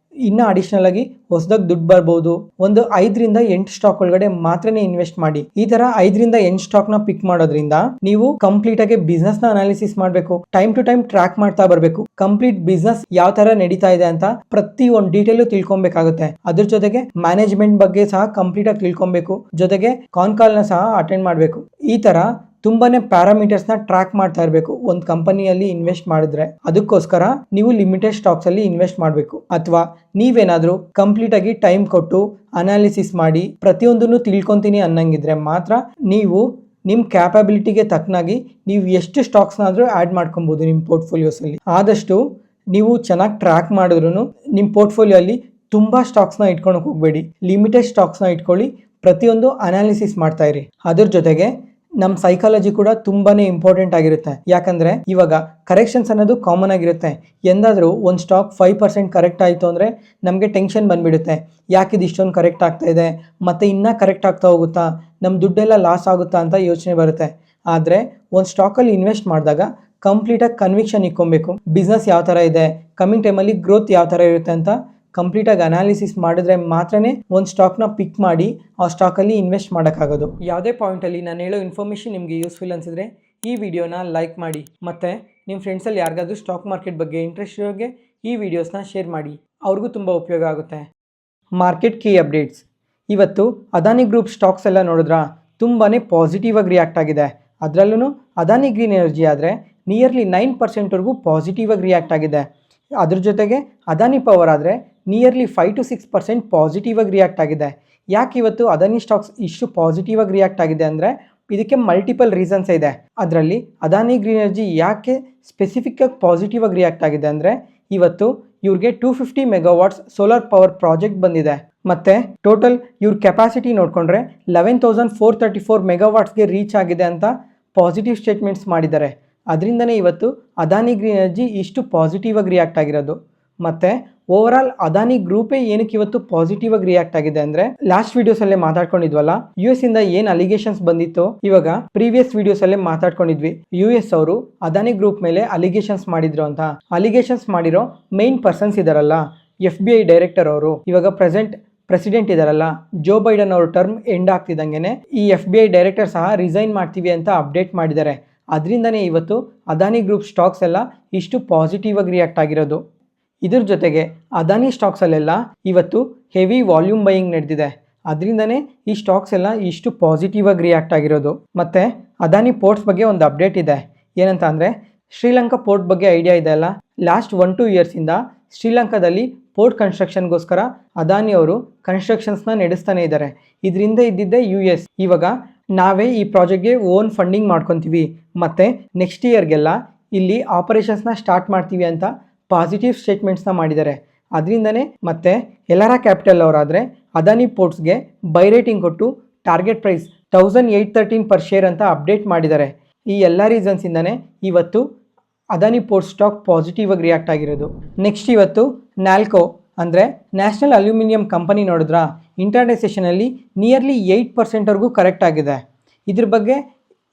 ಇನ್ನು ಅಡಿಷನಲ್ ಆಗಿ ಹೊಸದಾಗಿ ದುಡ್ಡು ಬರ್ಬೋದು. ಒಂದು 5 ರಿಂದ 8 ಸ್ಟಾಕ್ ಒಳಗಡೆ ಮಾತ್ರನೇ ಇನ್ವೆಸ್ಟ್ ಮಾಡಿ. ಈ ತರ 5 ರಿಂದ 8 ಸ್ಟಾಕ್ ನ ಪಿಕ್ ಮಾಡೋದ್ರಿಂದ ನೀವು ಕಂಪ್ಲೀಟ್ ಆಗಿ ಬಿಸ್ನೆಸ್ ನ ಅನಾಲಿಸಿಸ್ ಮಾಡಬೇಕು. ಟೈಮ್ ಟು ಟೈಮ್ ಟ್ರ್ಯಾಕ್ ಮಾಡ್ತಾ ಬರಬೇಕು. ಕಂಪ್ಲೀಟ್ ಬಿಸ್ನೆಸ್ ಯಾವ ತರ ನಡೀತಾ ಇದೆ ಅಂತ ಪ್ರತಿ ಒಂದು ಡೀಟೇಲ್ ತಿಳ್ಕೊಬೇಕಾಗುತ್ತೆ. ಅದ್ರ ಜೊತೆಗೆ ಮ್ಯಾನೇಜ್ಮೆಂಟ್ ಬಗ್ಗೆ ಸಹ ಕಂಪ್ಲೀಟ್ ಆಗಿ ತಿಳ್ಕೊಬೇಕು. ಜೊತೆಗೆ ಕಾನ್ ಕಾಲ್ ನ ಸಹ ಅಟೆಂಡ್ ಮಾಡಬೇಕು. ಈ ತರ ತುಂಬಾನೇ ಪ್ಯಾರಾಮೀಟರ್ಸ್ ನ ಟ್ರ್ಯಾಕ್ ಮಾಡ್ತಾ ಇರಬೇಕು ಒಂದು ಕಂಪನಿಯಲ್ಲಿ ಇನ್ವೆಸ್ಟ್ ಮಾಡಿದ್ರೆ. ಅದಕ್ಕೋಸ್ಕರ ನೀವು ಲಿಮಿಟೆಡ್ ಸ್ಟಾಕ್ಸ್ ಅಲ್ಲಿ ಇನ್ವೆಸ್ಟ್ ಮಾಡಬೇಕು. ಅಥವಾ ನೀವೇನಾದ್ರೂ ಕಂಪ್ಲೀಟ್ ಆಗಿ ಟೈಮ್ ಕೊಟ್ಟು ಅನಾಲಿಸಿಸ್ ಮಾಡಿ ಪ್ರತಿಯೊಂದನ್ನು ತಿಳ್ಕೊಂತೀನಿ ಅನ್ನಂಗಿದ್ರೆ ಮಾತ್ರ ನೀವು ನಿಮ್ಮ ಕ್ಯಾಪಬಿಲಿಟಿಗೆ ತಕ್ಕನಾಗಿ ನೀವು ಎಷ್ಟು ಸ್ಟಾಕ್ಸ್ನಾದ್ರೂ ಆ್ಯಡ್ ಮಾಡ್ಕೊಬೋದು ನಿಮ್ಮ ಪೋರ್ಟ್ಫೋಲಿಯೋಸಲ್ಲಿ. ಆದಷ್ಟು ನೀವು ಚೆನ್ನಾಗಿ ಟ್ರ್ಯಾಕ್ ಮಾಡಿದ್ರು ನಿಮ್ಮ ಪೋರ್ಟ್ಫೋಲಿಯೋಲ್ಲಿ ತುಂಬ ಸ್ಟಾಕ್ಸ್ನ ಇಟ್ಕೊಳಕ್ಕೆ ಹೋಗಬೇಡಿ. ಲಿಮಿಟೆಡ್ ಸ್ಟಾಕ್ಸ್ನ ಇಟ್ಕೊಳ್ಳಿ. ಪ್ರತಿಯೊಂದು ಅನಾಲಿಸಿಸ್ ಮಾಡ್ತಾ ಇರಿ. ಅದ್ರ ಜೊತೆಗೆ ನಮ್ಮ ಸೈಕಾಲಜಿ ಕೂಡ ತುಂಬಾನೇ ಇಂಪಾರ್ಟೆಂಟ್ ಆಗಿರುತ್ತೆ. ಯಾಕಂದ್ರೆ ಇವಾಗ ಕರೆಕ್ಷನ್ಸ್ ಅನ್ನೋದು ಕಾಮನ್ ಆಗಿರುತ್ತೆ. ಎಂದಾದರೂ ಒಂದು ಸ್ಟಾಕ್ 5% ಕರೆಕ್ಟ್ ಆಯಿತು ಅಂದರೆ ನಮಗೆ ಟೆನ್ಷನ್ ಬಂದ್ಬಿಡುತ್ತೆ. ಯಾಕಿದು ಇಷ್ಟೊಂದು ಕರೆಕ್ಟ್ ಆಗ್ತಾ ಇದೆ, ಮತ್ತೆ ಇನ್ನೂ ಕರೆಕ್ಟ್ ಆಗ್ತಾ ಹೋಗುತ್ತಾ, ನಮ್ಮ ದುಡ್ಡೆಲ್ಲ ಲಾಸ್ ಆಗುತ್ತಾ ಅಂತ ಯೋಚನೆ ಬರುತ್ತೆ. ಆದರೆ ಒಂದು ಸ್ಟಾಕಲ್ಲಿ ಇನ್ವೆಸ್ಟ್ ಮಾಡಿದಾಗ ಕಂಪ್ಲೀಟಾಗಿ ಕನ್ವಿಕ್ಷನ್ ಇಕ್ಕೊಬೇಕು. ಬಿಸ್ನೆಸ್ ಯಾವ ಥರ ಇದೆ, ಕಮಿಂಗ್ ಟೈಮಲ್ಲಿ ಗ್ರೋತ್ ಯಾವ ಥರ ಇರುತ್ತೆ ಅಂತ ಕಂಪ್ಲೀಟಾಗಿ ಅನಾಲಿಸಿಸ್ ಮಾಡಿದ್ರೆ ಮಾತ್ರನೇ ಒಂದು ಸ್ಟಾಕ್ನ ಪಿಕ್ ಮಾಡಿ ಆ ಸ್ಟಾಕಲ್ಲಿ ಇನ್ವೆಸ್ಟ್ ಮಾಡೋಕ್ಕಾಗೋದು. ಯಾವುದೇ ಪಾಯಿಂಟಲ್ಲಿ ನಾನು ಹೇಳೋ ಇನ್ಫಾರ್ಮೇಷನ್ ನಿಮಗೆ ಯೂಸ್ಫುಲ್ ಅನಿಸಿದ್ರೆ ಈ ವಿಡಿಯೋನ ಲೈಕ್ ಮಾಡಿ. ಮತ್ತು ನಿಮ್ಮ ಫ್ರೆಂಡ್ಸಲ್ಲಿ ಯಾರಿಗಾದ್ರೂ ಸ್ಟಾಕ್ ಮಾರ್ಕೆಟ್ ಬಗ್ಗೆ ಇಂಟ್ರೆಸ್ಟ್ ಇರೋರಿಗೆ ಈ ವಿಡಿಯೋಸ್ನ ಶೇರ್ ಮಾಡಿ. ಅವ್ರಿಗೂ ತುಂಬ ಉಪಯೋಗ ಆಗುತ್ತೆ. Market key updates. ಇವತ್ತು ಅದಾನಿ ಗ್ರೂಪ್ ಸ್ಟಾಕ್ಸ್ ಎಲ್ಲ ನೋಡಿದ್ರಾ ತುಂಬಾ ಪಾಸಿಟಿವ್ ಆಗಿ ರಿಯಾಕ್ಟ್ ಆಗಿದೆ. ಅದರಲ್ಲೂ ಅದಾನಿ ಗ್ರೀನ್ ಎನರ್ಜಿ ಆದರೆ ನಿಯರ್ಲಿ 9% ಪಾಸಿಟಿವ್ ಆಗಿ ರಿಯಾಕ್ಟ್ ಆಗಿದೆ. ಅದ್ರ ಜೊತೆಗೆ ಅದಾನಿ ಪವರ್ ಆದರೆ ನಿಯರ್ಲಿ 5 to 6% ಪಾಸಿಟಿವ್ ಆಗಿ ರಿಯಾಕ್ಟ್ ಆಗಿದೆ. ಯಾಕೆ ಇವತ್ತು ಅದಾನಿ ಸ್ಟಾಕ್ಸ್ ಇಷ್ಟು ಪಾಸಿಟಿವ್ ಆಗಿ ರಿಯಾಕ್ಟ್ ಆಗಿದೆ ಅಂದರೆ ಇದಕ್ಕೆ ಮಲ್ಟಿಪಲ್ ರೀಸನ್ಸ್ ಇದೆ. ಅದರಲ್ಲಿ ಅದಾನಿ ಗ್ರೀನ್ ಎನರ್ಜಿ ಯಾಕೆ ಸ್ಪೆಸಿಫಿಕ್ ಆಗಿ ಪಾಸಿಟಿವ್ ಆಗಿ ರಿಯಾಕ್ಟ್ ಆಗಿದೆ ಅಂದರೆ ಇವತ್ತು ಇವ್ರಿಗೆ 250 ಮೆಗಾವಾಟ್ಸ್ ಸೋಲಾರ್ ಪವರ್ ಪ್ರಾಜೆಕ್ಟ್ ಬಂದಿದೆ. ಮತ್ತು ಟೋಟಲ್ ಇವ್ರ ಕೆಪಾಸಿಟಿ ನೋಡಿಕೊಂಡ್ರೆ 11,434 ಮೆಗಾವಾಟ್ಸ್ಗೆ ರೀಚ್ ಆಗಿದೆ ಅಂತ ಪಾಸಿಟಿವ್ ಸ್ಟೇಟ್ಮೆಂಟ್ಸ್ ಮಾಡಿದ್ದಾರೆ. ಅದರಿಂದನೇ ಇವತ್ತು ಅದಾನಿ ಗ್ರೀನ್ ಎನರ್ಜಿ ಇಷ್ಟು ಪಾಸಿಟಿವ್ ಆಗಿ ರಿಯಾಕ್ಟ್ ಆಗಿರೋದು. ಮತ್ತು ಓವರಾಲ್ ಅದಾನಿ ಗ್ರೂಪೇ ಏನಕ್ಕೆ ಇವತ್ತು ಪಾಸಿಟಿವ್ ಆಗಿ ರಿಯಾಕ್ಟ್ ಆಗಿದೆ ಅಂದರೆ ಲಾಸ್ಟ್ ವಿಡಿಯೋಸಲ್ಲೇ ಮಾತಾಡ್ಕೊಂಡಿದ್ವಲ್ಲ, US ಇಂದ ಏನು ಅಲಿಗೇಷನ್ಸ್ ಬಂದಿತ್ತು ಇವಾಗ ಪ್ರೀವಿಯಸ್ ವಿಡಿಯೋಸಲ್ಲೇ ಮಾತಾಡ್ಕೊಂಡಿದ್ವಿ. US ಅವರು ಅದಾನಿ ಗ್ರೂಪ್ ಮೇಲೆ ಅಲಿಗೇಷನ್ಸ್ ಮಾಡಿದ್ರು ಅಂತ. ಅಲಿಗೇಷನ್ಸ್ ಮಾಡಿರೋ ಮೇನ್ ಪರ್ಸನ್ಸ್ ಇದಾರಲ್ಲ, FBI ಡೈರೆಕ್ಟರ್ ಅವರು, ಇವಾಗ ಪ್ರೆಸಿಡೆಂಟ್ ಇದಾರಲ್ಲ ಜೋ ಬೈಡನ್ ಅವರು ಟರ್ಮ್ ಎಂಡ್ ಆಗ್ತಿದ್ದಂಗೆ ಈ FBI ಡೈರೆಕ್ಟರ್ ಸಹ ರಿಸೈನ್ ಮಾಡ್ತೀವಿ ಅಂತ ಅಪ್ಡೇಟ್ ಮಾಡಿದ್ದಾರೆ. ಅದರಿಂದನೇ ಇವತ್ತು ಅದಾನಿ ಗ್ರೂಪ್ ಸ್ಟಾಕ್ಸ್ ಎಲ್ಲ ಇಷ್ಟು ಪಾಸಿಟಿವ್ ಆಗಿ ರಿಯಾಕ್ಟ್ ಆಗಿರೋದು. ಇದ್ರ ಜೊತೆಗೆ ಅದಾನಿ ಸ್ಟಾಕ್ಸಲ್ಲೆಲ್ಲ ಇವತ್ತು ಹೆವಿ ವಾಲ್ಯೂಮ್ ಬೈಯಿಂಗ್ ನಡೆದಿದೆ. ಅದರಿಂದನೇ ಈ ಸ್ಟಾಕ್ಸ್ ಎಲ್ಲ ಇಷ್ಟು ಪಾಸಿಟಿವ್ ಆಗಿ ರಿಯಾಕ್ಟ್ ಆಗಿರೋದು. ಮತ್ತು ಅದಾನಿ ಪೋರ್ಟ್ಸ್ ಬಗ್ಗೆ ಒಂದು ಅಪ್ಡೇಟ್ ಇದೆ. ಏನಂತ ಅಂದರೆ ಶ್ರೀಲಂಕಾ ಪೋರ್ಟ್ ಬಗ್ಗೆ ಐಡಿಯಾ ಇದೆ ಅಲ್ಲ, ಲಾಸ್ಟ್ 1-2 ಇಯರ್ಸಿಂದ ಶ್ರೀಲಂಕಾದಲ್ಲಿ ಪೋರ್ಟ್ ಕನ್ಸ್ಟ್ರಕ್ಷನ್ಗೋಸ್ಕರ ಅದಾನಿ ಅವರು ಕನ್ಸ್ಟ್ರಕ್ಷನ್ಸ್ನ ನಡೆಸ್ತಾನೆ ಇದ್ದಾರೆ. ಇದರಿಂದ ಇದ್ದಿದ್ದೆ US. ಇವಾಗ ನಾವೇ ಈ ಪ್ರಾಜೆಕ್ಟ್ಗೆ ಓನ್ ಫಂಡಿಂಗ್ ಮಾಡ್ಕೊತೀವಿ ಮತ್ತು ನೆಕ್ಸ್ಟ್ ಇಯರ್ಗೆಲ್ಲ ಇಲ್ಲಿ ಆಪರೇಷನ್ಸ್ನ ಸ್ಟಾರ್ಟ್ ಮಾಡ್ತೀವಿ ಅಂತ ಪಾಸಿಟಿವ್ ಸ್ಟೇಟ್ಮೆಂಟ್ಸ್ನ ಮಾಡಿದ್ದಾರೆ. ಅದರಿಂದನೇ ಮತ್ತೆ ಎಲಾರಾ ಕ್ಯಾಪಿಟಲ್ ಅವರಾದರೆ ಅದಾನಿ ಪೋರ್ಟ್ಸ್ಗೆ ಬೈ ರೇಟಿಂಗ್ ಕೊಟ್ಟು ಟಾರ್ಗೆಟ್ ಪ್ರೈಸ್ 1813 ಪರ್ ಶೇರ್ ಅಂತ ಅಪ್ಡೇಟ್ ಮಾಡಿದ್ದಾರೆ. ಈ ಎಲ್ಲ ರೀಸನ್ಸಿಂದನೇ ಇವತ್ತು ಅದಾನಿ ಪೋರ್ಟ್ ಸ್ಟಾಕ್ ಪಾಸಿಟಿವ್ ಆಗಿ ರಿಯಾಕ್ಟ್ ಆಗಿರೋದು. ನೆಕ್ಸ್ಟ್ ಇವತ್ತು ನ್ಯಾಲ್ಕೋ ಅಂದರೆ ನ್ಯಾಷನಲ್ ಅಲ್ಯೂಮಿನಿಯಂ ಕಂಪನಿ ನೋಡಿದ್ರಾ ಇಂಟರ್ಡೇ ಸೆಷನಲ್ಲಿ ನಿಯರ್ಲಿ 8% ಕರೆಕ್ಟ್ ಆಗಿದೆ. ಇದ್ರ ಬಗ್ಗೆ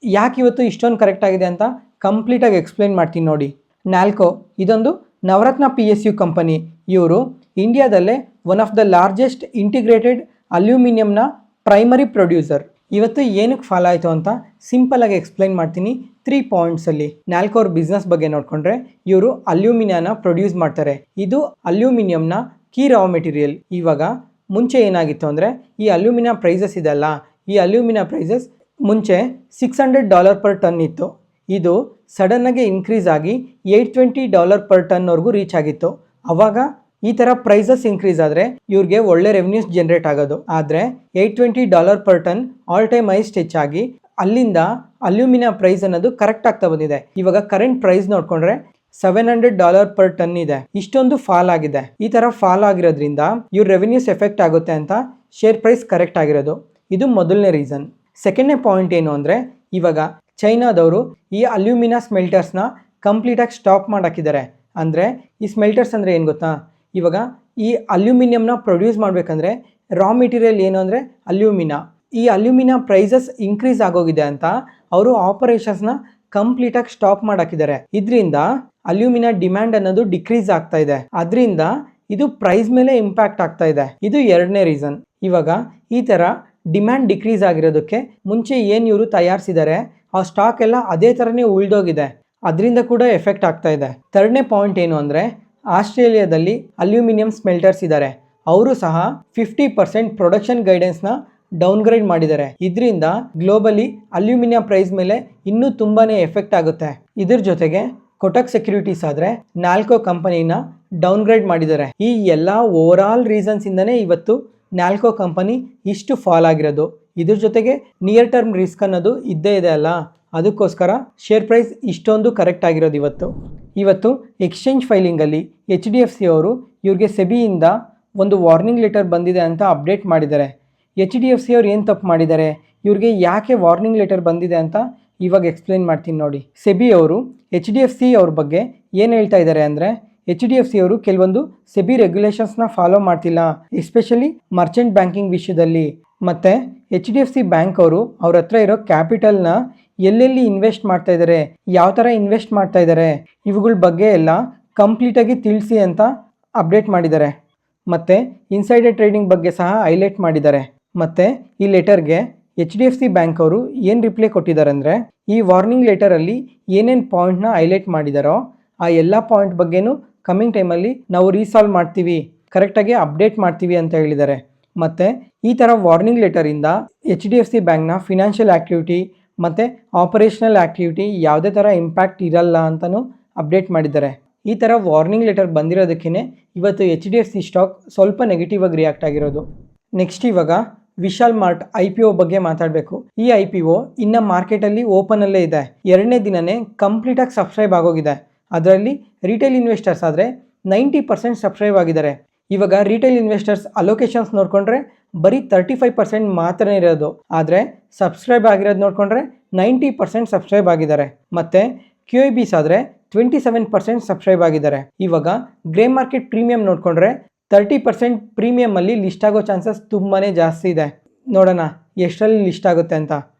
ಯಾಕೆ ಇವತ್ತು ಇಷ್ಟೊಂದು ಕರೆಕ್ಟ್ ಆಗಿದೆ ಅಂತ ಕಂಪ್ಲೀಟಾಗಿ ಎಕ್ಸ್ಪ್ಲೈನ್ ಮಾಡ್ತೀನಿ ನೋಡಿ. ನ್ಯಾಲ್ಕೋ ಇದೊಂದು ನವರತ್ನ PSU ಕಂಪನಿ. ಇವರು ಇಂಡಿಯಾದಲ್ಲೇ one of the largest integrated ಅಲ್ಯೂಮಿನಿಯಂನ ಪ್ರೈಮರಿ ಪ್ರೊಡ್ಯೂಸರ್. ಇವತ್ತು ಏನಕ್ಕೆ ಫಾಲ್ ಆಯಿತು ಅಂತ ಸಿಂಪಲಾಗಿ ಎಕ್ಸ್ಪ್ಲೈನ್ ಮಾಡ್ತೀನಿ 3 ಪಾಯಿಂಟ್ಸಲ್ಲಿ. ನ್ಯಾಲ್ಕೋ ಅವ್ರ ಬಿಸ್ನೆಸ್ ಬಗ್ಗೆ ನೋಡಿಕೊಂಡ್ರೆ ಇವರು ಅಲ್ಯೂಮಿನಿಯಂನ ಪ್ರೊಡ್ಯೂಸ್ ಮಾಡ್ತಾರೆ. ಇದು ಅಲ್ಯೂಮಿನಿಯಂನ ಕೀ ರಾ ಮೆಟೀರಿಯಲ್. ಇವಾಗ ಮುಂಚೆ ಏನಾಗಿತ್ತು ಅಂದರೆ ಈ ಅಲ್ಯೂಮಿನಿಯಂ ಪ್ರೈಸಸ್ ಇದೆಲ್ಲ, ಈ ಅಲ್ಯೂಮಿನಿಯಂ ಪ್ರೈಸಸ್ ಮುಂಚೆ $600 per ಟನ್ ಇತ್ತು. ಇದು ಸಡನ್ನಾಗಿ ಇನ್ಕ್ರೀಸ್ ಆಗಿ $820 ಪರ್ ಟನ್ವರೆಗೂ ರೀಚ್ ಆಗಿತ್ತು. ಅವಾಗ ಈ ಥರ ಪ್ರೈಸಸ್ ಇನ್ಕ್ರೀಸ್ ಆದರೆ ಇವ್ರಿಗೆ ಒಳ್ಳೆ ರೆವೆನ್ಯೂಸ್ ಜನರೇಟ್ ಆಗೋದು. ಆದರೆ $820 per ton all time highest ಹೆಚ್ಚಾಗಿ ಅಲ್ಲಿಂದ ಅಲ್ಯೂಮಿನಿಯಂ ಪ್ರೈಸ್ ಅನ್ನೋದು ಕರೆಕ್ಟ್ ಆಗ್ತಾ ಬಂದಿದೆ. ಇವಾಗ ಕರೆಂಟ್ ಪ್ರೈಸ್ ನೋಡ್ಕೊಂಡ್ರೆ $700 ಪರ್ ಟನ್ ಇದೆ. ಇಷ್ಟೊಂದು ಫಾಲ್ ಆಗಿದೆ. ಈ ಥರ ಫಾಲ್ ಆಗಿರೋದ್ರಿಂದ ಇವ್ರ ರೆವೆನ್ಯೂಸ್ ಎಫೆಕ್ಟ್ ಆಗುತ್ತೆ ಅಂತ ಶೇರ್ ಪ್ರೈಸ್ ಕರೆಕ್ಟ್ ಆಗಿರೋದು. ಇದು ಮೊದಲನೇ ರೀಸನ್. ಸೆಕೆಂಡ್ನೇ ಪಾಯಿಂಟ್ ಏನು ಅಂದರೆ, ಇವಾಗ ಚೈನಾದವರು ಈ ಅಲ್ಯೂಮಿನಿಯಂ ಸ್ಮೆಲ್ಟರ್ಸ್ನ ಕಂಪ್ಲೀಟಾಗಿ ಸ್ಟಾಪ್ ಮಾಡಾಕಿದ್ದಾರೆ. ಅಂದರೆ ಈ ಸ್ಮೆಲ್ಟರ್ಸ್ ಅಂದರೆ ಏನು ಗೊತ್ತಾ, ಇವಾಗ ಈ ಅಲ್ಯೂಮಿನಿಯಂನ ಪ್ರೊಡ್ಯೂಸ್ ಮಾಡಬೇಕಂದ್ರೆ ರಾ ಮೆಟೀರಿಯಲ್ ಏನು ಅಂದರೆ ಅಲ್ಯೂಮಿನಿಯಂ. ಈ ಅಲ್ಯೂಮಿನಿಯಂ ಪ್ರೈಸಸ್ ಇನ್ಕ್ರೀಸ್ ಆಗೋಗಿದೆ ಅಂತ ಅವರು ಆಪರೇಷನ್ಸ್ನ ಕಂಪ್ಲೀಟಾಗಿ ಸ್ಟಾಪ್ ಮಾಡಾಕಿದ್ದಾರೆ. ಇದರಿಂದ ಅಲ್ಯೂಮಿನಿಯಂ ಡಿಮ್ಯಾಂಡ್ ಅನ್ನೋದು ಡಿಕ್ರೀಸ್ ಆಗ್ತಾ ಇದೆ. ಅದರಿಂದ ಇದು ಪ್ರೈಸ್ ಮೇಲೆ ಇಂಪ್ಯಾಕ್ಟ್ ಆಗ್ತಾ ಇದೆ. ಇದು ಎರಡನೇ ರೀಸನ್. ಇವಾಗ ಈ ಥರ ಡಿಮ್ಯಾಂಡ್ ಡಿಕ್ರೀಸ್ ಆಗಿರೋದಕ್ಕೆ ಮುಂಚೆ ಏನು ಇವರು ತಯಾರಿಸಿದ್ದಾರೆ ಆ ಸ್ಟಾಕ್ ಎಲ್ಲ ಅದೇ ಥರನೇ ಉಳಿದೋಗಿದೆ. ಅದರಿಂದ ಕೂಡ ಎಫೆಕ್ಟ್ ಆಗ್ತಾ ಇದೆ. ಥರ್ಡ್ನೇ ಪಾಯಿಂಟ್ ಏನು ಅಂದರೆ, ಆಸ್ಟ್ರೇಲಿಯಾದಲ್ಲಿ ಅಲ್ಯೂಮಿನಿಯಂ ಸ್ಮೆಲ್ಟರ್ಸ್ ಇದ್ದಾರೆ. ಅವರು ಸಹ 50% ಪ್ರೊಡಕ್ಷನ್ ಗೈಡೆನ್ಸ್ನ ಡೌನ್ಗ್ರೇಡ್ ಮಾಡಿದ್ದಾರೆ. ಇದರಿಂದ ಗ್ಲೋಬಲಿ ಅಲ್ಯೂಮಿನಿಯಂ ಪ್ರೈಸ್ ಮೇಲೆ ಇನ್ನೂ ತುಂಬಾ ಎಫೆಕ್ಟ್ ಆಗುತ್ತೆ. ಇದ್ರ ಜೊತೆಗೆ ಕೊಟಕ್ ಸೆಕ್ಯೂರಿಟೀಸ್ ಆದರೆ ನಾಲ್ಕೋ ಕಂಪನಿನ ಡೌನ್ಗ್ರೇಡ್ ಮಾಡಿದ್ದಾರೆ. ಈ ಎಲ್ಲ ಓವರ್ ಆಲ್ ರೀಸನ್ಸ್ ಇಂದನೇ ಇವತ್ತು ನಾಲ್ಕೋ ಕಂಪನಿ ಇಷ್ಟು ಫಾಲ್ ಆಗಿರೋದು. ಇದ್ರ ಜೊತೆಗೆ ನಿಯರ್ ಟರ್ಮ್ ರಿಸ್ಕ್ ಅನ್ನೋದು ಇದ್ದೇ ಇದೆ ಅಲ್ಲ, ಅದಕ್ಕೋಸ್ಕರ ಶೇರ್ ಪ್ರೈಸ್ ಇಷ್ಟೊಂದು ಕರೆಕ್ಟ್ ಆಗಿರೋದು. ಇವತ್ತು ಎಕ್ಸ್ಚೇಂಜ್ ಫೈಲಿಂಗಲ್ಲಿ HDFC ಅವರು ಇವ್ರಿಗೆ ಸೆಬಿಯಿಂದ ಒಂದು ವಾರ್ನಿಂಗ್ ಲೆಟರ್ ಬಂದಿದೆ ಅಂತ ಅಪ್ಡೇಟ್ ಮಾಡಿದ್ದಾರೆ. HDFC ಅವ್ರು ಏನು ತಪ್ಪು ಮಾಡಿದ್ದಾರೆ, ಇವ್ರಿಗೆ ಯಾಕೆ ವಾರ್ನಿಂಗ್ ಲೆಟರ್ ಬಂದಿದೆ ಅಂತ ಇವಾಗ ಎಕ್ಸ್ಪ್ಲೇನ್ ಮಾಡ್ತೀನಿ ನೋಡಿ. ಸೆಬಿ ಅವರು HDFC ಅವ್ರ ಬಗ್ಗೆ ಏನು ಹೇಳ್ತಾ ಇದ್ದಾರೆ ಅಂದರೆ, HDFC ಅವರು ಕೆಲವೊಂದು ಸೆಬಿ ರೆಗ್ಯುಲೇಷನ್ಸ್ನ ಫಾಲೋ ಮಾಡ್ತಿಲ್ಲ, ಎಸ್ಪೆಷಲಿ ಮರ್ಚೆಂಟ್ ಬ್ಯಾಂಕಿಂಗ್ ವಿಷಯದಲ್ಲಿ. ಮತ್ತು HDFC ಬ್ಯಾಂಕ್ ಅವರು ಅವ್ರ ಹತ್ರ ಇರೋ ಕ್ಯಾಪಿಟಲ್ನ ಎಲ್ಲೆಲ್ಲಿ ಇನ್ವೆಸ್ಟ್ ಮಾಡ್ತಾ ಇದ್ದಾರೆ, ಯಾವ ಥರ ಇನ್ವೆಸ್ಟ್ ಮಾಡ್ತಾ ಇದ್ದಾರೆ, ಇವುಗಳ ಬಗ್ಗೆ ಎಲ್ಲ ಕಂಪ್ಲೀಟಾಗಿ ತಿಳಿಸಿ ಅಂತ ಅಪ್ಡೇಟ್ ಮಾಡಿದ್ದಾರೆ. ಮತ್ತು ಇನ್ಸೈಡರ್ ಟ್ರೇಡಿಂಗ್ ಬಗ್ಗೆ ಸಹ ಹೈಲೈಟ್ ಮಾಡಿದ್ದಾರೆ. ಮತ್ತು ಈ ಲೆಟರ್ಗೆ HDFC ಬ್ಯಾಂಕ್ ಅವರು ಏನು ರಿಪ್ಲೈ ಕೊಟ್ಟಿದ್ದಾರೆ ಅಂದರೆ, ಈ ವಾರ್ನಿಂಗ್ ಲೆಟರಲ್ಲಿ ಏನೇನು ಪಾಯಿಂಟ್ನ ಹೈಲೈಟ್ ಮಾಡಿದಾರೋ ಆ ಎಲ್ಲ ಪಾಯಿಂಟ್ ಬಗ್ಗೆನೂ ಕಮ್ಮಿಂಗ್ ಟೈಮಲ್ಲಿ ನಾವು ರೀಸಾಲ್ವ್ ಮಾಡ್ತೀವಿ, ಕರೆಕ್ಟಾಗಿ ಅಪ್ಡೇಟ್ ಮಾಡ್ತೀವಿ ಅಂತ ಹೇಳಿದ್ದಾರೆ. ಮತ್ತು ಈ ಥರ ವಾರ್ನಿಂಗ್ ಲೆಟರಿಂದ HDFC ಬ್ಯಾಂಕ್ನ ಫಿನಾನ್ಷಿಯಲ್ ಆ್ಯಕ್ಟಿವಿಟಿ ಮತ್ತು ಆಪರೇಷನಲ್ ಆ್ಯಕ್ಟಿವಿಟಿ ಯಾವುದೇ ಥರ ಇಂಪ್ಯಾಕ್ಟ್ ಇರಲ್ಲ ಅಂತಲೂ ಅಪ್ಡೇಟ್ ಮಾಡಿದ್ದಾರೆ. ಈ ಥರ ವಾರ್ನಿಂಗ್ ಲೆಟರ್ ಬಂದಿರೋದಕ್ಕೇ ಇವತ್ತು HDFC ಸ್ಟಾಕ್ ಸ್ವಲ್ಪ ನೆಗೆಟಿವ್ ಆಗಿ ರಿಯಾಕ್ಟ್ ಆಗಿರೋದು. ನೆಕ್ಸ್ಟ್ ಇವಾಗ ವಿಶಾಲ್ ಮಾರ್ಟ್ IPO ಬಗ್ಗೆ ಮಾತಾಡಬೇಕು. ಈ IPO ಇನ್ನು ಮಾರ್ಕೆಟಲ್ಲಿ ಓಪನಲ್ಲೇ ಇದೆ. ಎರಡನೇ ದಿನನೇ ಕಂಪ್ಲೀಟಾಗಿ ಸಬ್ಸ್ಕ್ರೈಬ್ ಆಗೋಗಿದೆ. ಅದರಲ್ಲಿ ರಿಟೇಲ್ ಇನ್ವೆಸ್ಟರ್ಸ್ ಆದರೆ 90% ಸಬ್ಸ್ಕ್ರೈಬ್ ಆಗಿದ್ದಾರೆ. ಇವಾಗ ರಿಟೇಲ್ ಇನ್ವೆಸ್ಟರ್ಸ್ ಅಲೋಕೇಶನ್ಸ್ ನೋಡಿಕೊಂಡ್ರೆ ಬರೀ 35% ಮಾತ್ರ ಇರೋದು. ಆದರೆ ಸಬ್ಸ್ಕ್ರೈಬ್ ಆಗಿರೋದು ನೋಡಿಕೊಂಡ್ರೆ 90% ಸಬ್ಸ್ಕ್ರೈಬ್ ಆಗಿದ್ದಾರೆ. ಮತ್ತು QIBs ಆದರೆ 27% ಸಬ್ಸ್ಕ್ರೈಬ್ ಆಗಿದ್ದಾರೆ. ಇವಾಗ ಗ್ರೇ ಮಾರ್ಕೆಟ್ ಪ್ರೀಮಿಯಂ ನೋಡಿಕೊಂಡ್ರೆ 30% ಪ್ರೀಮಿಯಮಲ್ಲಿ ಲಿಸ್ಟ್ ಆಗೋ ಚಾನ್ಸಸ್ ತುಂಬಾ ಜಾಸ್ತಿ ಇದೆ. ನೋಡೋಣ ಎಷ್ಟರಲ್ಲಿ ಲಿಸ್ಟ್ ಆಗುತ್ತೆ ಅಂತ.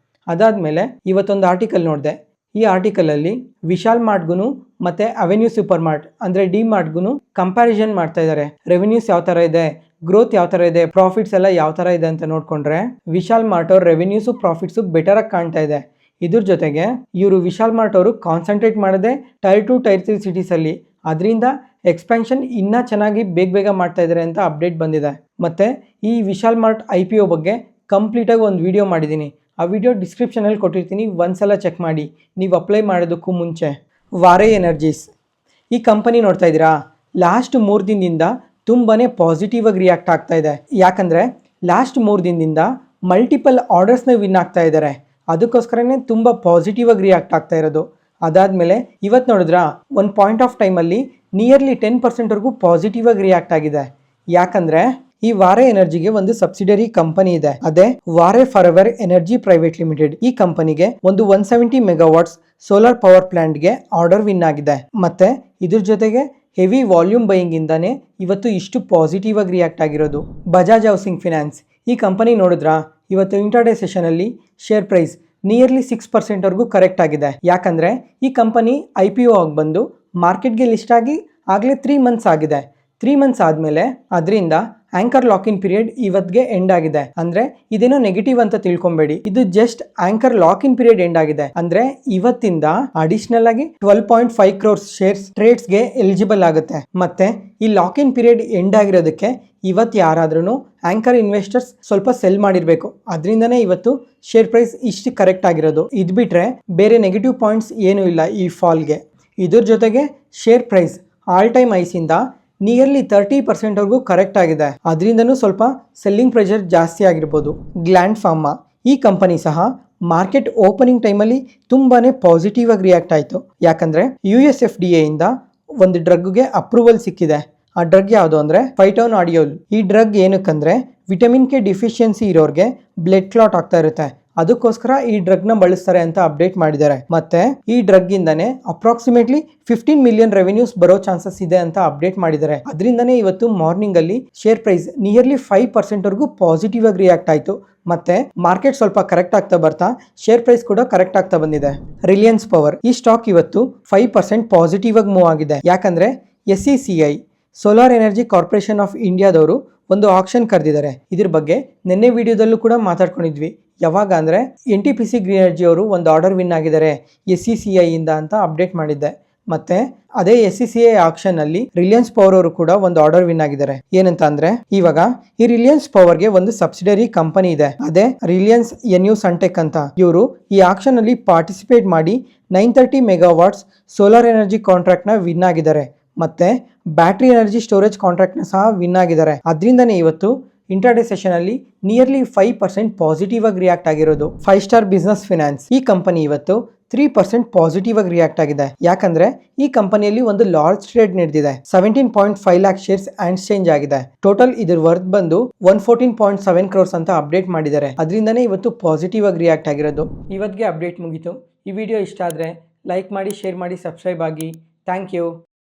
ಅದಾದಮೇಲೆ ಇವತ್ತೊಂದು ಆರ್ಟಿಕಲ್ ನೋಡಿದೆ. ಈ ಆರ್ಟಿಕಲಲ್ಲಿ ವಿಶಾಲ್ ಮಾರ್ಟ್ಗೂ ಮತ್ತು ಅವೆನ್ಯೂ ಸೂಪರ್ ಮಾರ್ಟ್ ಅಂದರೆ ಡಿ ಮಾರ್ಟ್ಗೂ ಕಂಪ್ಯಾರಿಸನ್ ಮಾಡ್ತಾ ಇದ್ದಾರೆ. ರೆವೆನ್ಯೂಸ್ ಯಾವ ಥರ ಇದೆ, ಗ್ರೋತ್ ಯಾವ ಥರ ಇದೆ, ಪ್ರಾಫಿಟ್ಸ್ ಎಲ್ಲ ಯಾವ ಥರ ಇದೆ ಅಂತ ನೋಡಿಕೊಂಡ್ರೆ ವಿಶಾಲ್ ಮಾರ್ಟ್ ಅವ್ರ ರೆವೆನ್ಯೂಸು ಪ್ರಾಫಿಟ್ಸು ಬೆಟರಾಗಿ ಕಾಣ್ತಾ ಇದೆ. ಇದ್ರ ಜೊತೆಗೆ ಇವರು ವಿಶಾಲ್ ಮಾರ್ಟ್ ಅವರು ಕಾನ್ಸಂಟ್ರೇಟ್ ಮಾಡದೆ ಟೈರ್ 2 ಟೈರ್ 3 ಸಿಟೀಸಲ್ಲಿ, ಅದರಿಂದ ಎಕ್ಸ್ಪ್ಯಾನ್ಷನ್ ಇನ್ನೂ ಚೆನ್ನಾಗಿ ಬೇಗ ಮಾಡ್ತಾ ಇದ್ದಾರೆ ಅಂತ ಅಪ್ಡೇಟ್ ಬಂದಿದೆ. ಮತ್ತು ಈ ವಿಶಾಲ್ ಮಾರ್ಟ್ IPO ಬಗ್ಗೆ ಕಂಪ್ಲೀಟಾಗಿ ಒಂದು ವಿಡಿಯೋ ಮಾಡಿದ್ದೀನಿ. ಆ ವಿಡಿಯೋ ಡಿಸ್ಕ್ರಿಪ್ಷನಲ್ಲಿ ಕೊಟ್ಟಿರ್ತೀನಿ, ಒಂದ್ಸಲ ಚೆಕ್ ಮಾಡಿ ನೀವು ಅಪ್ಲೈ ಮಾಡೋದಕ್ಕೂ ಮುಂಚೆ. ವಾರೆ ಎನರ್ಜೀಸ್ ಈ ಕಂಪನಿ ನೋಡ್ತಾ ಇದ್ದೀರಾ, ಲಾಸ್ಟ್ 3 ದಿನದಿಂದ ತುಂಬಾ ಪಾಸಿಟಿವ್ ಆಗಿ ರಿಯಾಕ್ಟ್ ಆಗ್ತಾ ಇದೆ. ಯಾಕಂದರೆ ಲಾಸ್ಟ್ 3 ದಿನದಿಂದ ಮಲ್ಟಿಪಲ್ ಆರ್ಡರ್ಸ್ನ ವಿನ್ ಆಗ್ತಾ ಇದ್ದಾರೆ. ಅದಕ್ಕೋಸ್ಕರನೇ ತುಂಬ ಪಾಸಿಟಿವ್ ಆಗಿ ರಿಯಾಕ್ಟ್ ಆಗ್ತಾ ಇರೋದು. ಅದಾದಮೇಲೆ ಇವತ್ತು ನೋಡಿದ್ರಾ, ಒಂದು ಪಾಯಿಂಟ್ ಆಫ್ ಟೈಮಲ್ಲಿ ನಿಯರ್ಲಿ 10%ವರೆಗೂ ಪಾಸಿಟಿವ್ ಆಗಿ ರಿಯಾಕ್ಟ್ ಆಗಿದೆ. ಯಾಕಂದರೆ ಈ ವಾರೆ ಎನರ್ಜಿಗೆ ಒಂದು ಸಬ್ಸಿಡರಿ ಕಂಪನಿ ಇದೆ, ಅದೇ ವಾರೆ ಫಾರೆವರ್ ಎನರ್ಜಿ ಪ್ರೈವೇಟ್ ಲಿಮಿಟೆಡ್. ಈ ಕಂಪನಿಗೆ ಒಂದು 170 ಮೆಗಾವಾಟ್ಸ್ ಸೋಲಾರ್ ಪವರ್ ಪ್ಲಾಂಟ್ಗೆ ಆರ್ಡರ್ ವಿನ್ ಆಗಿದೆ. ಮತ್ತೆ ಇದ್ರ ಜೊತೆಗೆ ಹೆವಿ ವಾಲ್ಯೂಮ್ ಬೈಯಿಂಗ್ ಇಂದಾನೆ ಇವತ್ತು ಇಷ್ಟು ಪಾಸಿಟಿವ್ ಆಗಿ ರಿಯಾಕ್ಟ್ ಆಗಿರೋದು. ಬಜಾಜ್ ಹೌಸಿಂಗ್ ಫಿನಾನ್ಸ್ ಈ ಕಂಪನಿ ನೋಡಿದ್ರಾ, ಇವತ್ತು ಇಂಟರ್ಡೇ ಸೆಷನಲ್ಲಿ ಶೇರ್ ಪ್ರೈಸ್ ನಿಯರ್ಲಿ 6% ವರೆಗೂ ಕರೆಕ್ಟ್ ಆಗಿದೆ. ಯಾಕಂದರೆ ಈ ಕಂಪನಿ IPO ಆಗಿ ಬಂದು ಮಾರ್ಕೆಟ್ಗೆ ಲಿಸ್ಟ್ ಆಗಿ ಆಗಲೇ 3 ಮಂತ್ಸ್ ಆಗಿದೆ. 3 ಮಂತ್ಸ್ ಆದಮೇಲೆ ಅದರಿಂದ ಆಂಕರ್ ಲಾಕ್ ಇನ್ ಪೀರಿಯಡ್ ಇವತ್ತಿಗೆ ಎಂಡ್ ಆಗಿದೆ. ಅಂದ್ರೆ ಇದೇನೋ ನೆಗೆಟಿವ್ ಅಂತ ತಿಳ್ಕೊಬೇಡಿ, ಇದು just anchor lock in period end ಆಗಿದೆ. ಅಂದ್ರೆ ಇವತ್ತಿಂದ ಅಡಿಷನಲ್ ಆಗಿ 12.5 crores ಶೇರ್ಸ್ ಟ್ರೇಡ್ಸ್ ಗೆ ಎಲಿಜಿಬಲ್ ಆಗುತ್ತೆ. ಮತ್ತೆ ಈ ಲಾಕ್ ಇನ್ ಪೀರಿಯಡ್ ಎಂಡ್ ಆಗಿರೋದಕ್ಕೆ ಇವತ್ತು ಯಾರಾದ್ರೂ ಆಂಕರ್ ಇನ್ವೆಸ್ಟರ್ಸ್ ಸ್ವಲ್ಪ ಸೆಲ್ ಮಾಡಿರ್ಬೇಕು, ಅದರಿಂದನೇ ಇವತ್ತು ಶೇರ್ ಪ್ರೈಸ್ ಇಷ್ಟು ಕರೆಕ್ಟ್ ಆಗಿರೋದು. ಇದು ಬಿಟ್ರೆ ಬೇರೆ ನೆಗೆಟಿವ್ ಪಾಯಿಂಟ್ಸ್ ಏನೂ ಇಲ್ಲ ಈ ಫಾಲ್ಗೆ. ಇದ್ರ ಜೊತೆಗೆ ಶೇರ್ ಪ್ರೈಸ್ ಆಲ್ ಟೈಮ್ ಐಸಿಂದ ನಿಯರ್ಲಿ 30% ಕರೆಕ್ಟ್ ಆಗಿದೆ. ಅದರಿಂದನೂ ಸ್ವಲ್ಪ ಸೆಲ್ಲಿಂಗ್ ಪ್ರೆಷರ್ ಜಾಸ್ತಿ ಆಗಿರ್ಬೋದು. ಗ್ಲ್ಯಾಂಡ್ ಫಾರ್ಮಾ ಈ ಕಂಪನಿ ಸಹ ಮಾರ್ಕೆಟ್ ಓಪನಿಂಗ್ ಟೈಮಲ್ಲಿ ತುಂಬಾನೇ ಪಾಸಿಟಿವ್ ಆಗಿ ರಿಯಾಕ್ಟ್ ಆಯಿತು. ಯಾಕಂದ್ರೆ USFDA ಇಂದ ಒಂದು ಡ್ರಗ್ಗೆ ಅಪ್ರೂವಲ್ ಸಿಕ್ಕಿದೆ. ಆ ಡ್ರಗ್ ಯಾವುದು ಅಂದ್ರೆ ಫೈಟೋನಾಡಿಯೋಲ್. ಈ ಡ್ರಗ್ ಏನಕ್ಕಂದ್ರೆ ವಿಟಮಿನ್ ಕೆ ಡಿಫಿಷಿಯನ್ಸಿ ಇರೋರ್ಗೆ ಬ್ಲಡ್ ಕ್ಲಾಟ್ ಆಗ್ತಾ ಇರುತ್ತೆ, ಅದಕ್ಕೋಸ್ಕರ ಈ ಡ್ರಗ್ ನ ಬಳಸ್ತಾರೆ ಅಂತ ಅಪ್ಡೇಟ್ ಮಾಡಿದ್ದಾರೆ. ಮತ್ತೆ ಈ ಡ್ರಗ್ ಇಂದಾನೆ ಅಪ್ರಾಕ್ಸಿಮೇಟ್ಲಿ 15 ಮಿಲಿಯನ್ ರೆವೆನ್ಯೂಸ್ ಬರೋ ಚಾನ್ಸಸ್ ಇದೆ ಅಂತ ಅಪ್ಡೇಟ್ ಮಾಡಿದ್ದಾರೆ. ಅದರಿಂದನೇ ಇವತ್ತು ಮಾರ್ನಿಂಗ್ ಅಲ್ಲಿ ಶೇರ್ ಪ್ರೈಸ್ ನಿಯರ್ಲಿ 5% ಪಾಸಿಟಿವ್ ಆಗಿ ರಿಯಾಕ್ಟ್ ಆಯಿತು. ಮತ್ತೆ ಮಾರ್ಕೆಟ್ ಸ್ವಲ್ಪ ಕರೆಕ್ಟ್ ಆಗ್ತಾ ಬರ್ತಾ ಶೇರ್ ಪ್ರೈಸ್ ಕೂಡ ಕರೆಕ್ಟ್ ಆಗ್ತಾ ಬಂದಿದೆ. ರಿಲಯನ್ಸ್ ಪವರ್ ಈ ಸ್ಟಾಕ್ ಇವತ್ತು 5% ಪಾಸಿಟಿವ್ ಆಗಿ ಮೂವ್ ಆಗಿದೆ. ಯಾಕಂದ್ರೆ SECI solar energy corporation of ಇಂಡಿಯಾದವರು ಒಂದು ಆಕ್ಷನ್ ಕರೆದಿದ್ದಾರೆ. ಇದ್ರ ಬಗ್ಗೆ ನಿನ್ನೆ ವಿಡಿಯೋದಲ್ಲೂ ಕೂಡ ಮಾತಾಡ್ಕೊಂಡಿದ್ವಿ. ಯಾವಾಗ ಅಂದ್ರೆ NTPC ಗ್ರೀನ್ ಎನರ್ಜಿ ಅವರು ಒಂದು ಆರ್ಡರ್ ವಿನ್ ಆಗಿದ್ದಾರೆ SECI ಇಂದ ಅಂತ ಅಪ್ಡೇಟ್ ಮಾಡಿದ್ದೆ. ಮತ್ತೆ ಅದೇ SECI ಆಕ್ಷನ್ ಅಲ್ಲಿ ರಿಲಯನ್ಸ್ ಪವರ್ ಅವರು ಕೂಡ ಒಂದು ಆರ್ಡರ್ ವಿನ್ ಆಗಿದ್ದಾರೆ. ಏನಂತ ಅಂದ್ರೆ ಇವಾಗ ಈ ರಿಲಯನ್ಸ್ ಪವರ್ ಗೆ ಒಂದು ಸಬ್ಸಿಡರಿ ಕಂಪನಿ ಇದೆ, ಅದೇ ರಿಲಯನ್ಸ್ NU ಸನ್ಟೆಕ್ ಅಂತ. ಇವರು ಈ ಆಕ್ಷನ್ ಅಲ್ಲಿ ಪಾರ್ಟಿಸಿಪೇಟ್ ಮಾಡಿ 930 ಮೆಗಾವಾಟ್ಸ್ ಸೋಲಾರ್ ಎನರ್ಜಿ ಕಾಂಟ್ರಾಕ್ಟ್ ನ ವಿನ್ ಆಗಿದ್ದಾರೆ. ಮತ್ತೆ ಬ್ಯಾಟರಿ ಎನರ್ಜಿ ಸ್ಟೋರೇಜ್ ಕಾಂಟ್ರಾಕ್ಟ್ ನ ಸಹ ವಿನ್ ಆಗಿದ್ದಾರೆ. ಅದರಿಂದನೇ ಇವತ್ತು ಇಂಟ್ರಾಡೇ ಸೆಷನ್ ಅಲ್ಲಿ ನಿಯರ್ಲಿ 5% ಪಾಸಿಟಿವ್ ಆಗಿ ರಿಯಾಕ್ಟ್ ಆಗಿರೋದು. 5 ಸ್ಟಾರ್ ಬಿಸ್ನೆಸ್ ಫಿನಾನ್ಸ್ ಈ ಕಂಪನಿ ಇವತ್ತು 3% ಪಾಸಿಟಿವ್ ಆಗಿ ರಿಯಾಕ್ಟ್ ಆಗಿದೆ. ಯಾಕಂದ್ರೆ ಈ ಕಂಪನಿಯಲ್ಲಿ ಒಂದು ಲಾರ್ಜ್ ಟ್ರೇಡ್ ನಡೆದಿದೆ. 17.5 lakh ಶೇರ್ಸ್ ಎಕ್ಸ್ಚೇಂಜ್ ಆಗಿದೆ. ಟೋಟಲ್ ಇದ್ರ ವರ್ತ್ ಬಂದು 114.7 crores ಅಂತ ಅಪ್ಡೇಟ್ ಮಾಡಿದ್ದಾರೆ. ಅದರಿಂದನೇ ಇವತ್ತು ಪಾಸಿಟಿವ್ ಆಗಿ ರಿಯಾಕ್ಟ್ ಆಗಿರೋದು. ಇವತ್ತಿಗೆ ಅಪ್ಡೇಟ್ ಮುಗೀತು. ಈ ವಿಡಿಯೋ ಇಷ್ಟ ಆದ್ರೆ ಲೈಕ್ ಮಾಡಿ, ಶೇರ್ ಮಾಡಿ, ಸಬ್ಸ್ಕ್ರೈಬ್ ಆಗಿ. Thank you.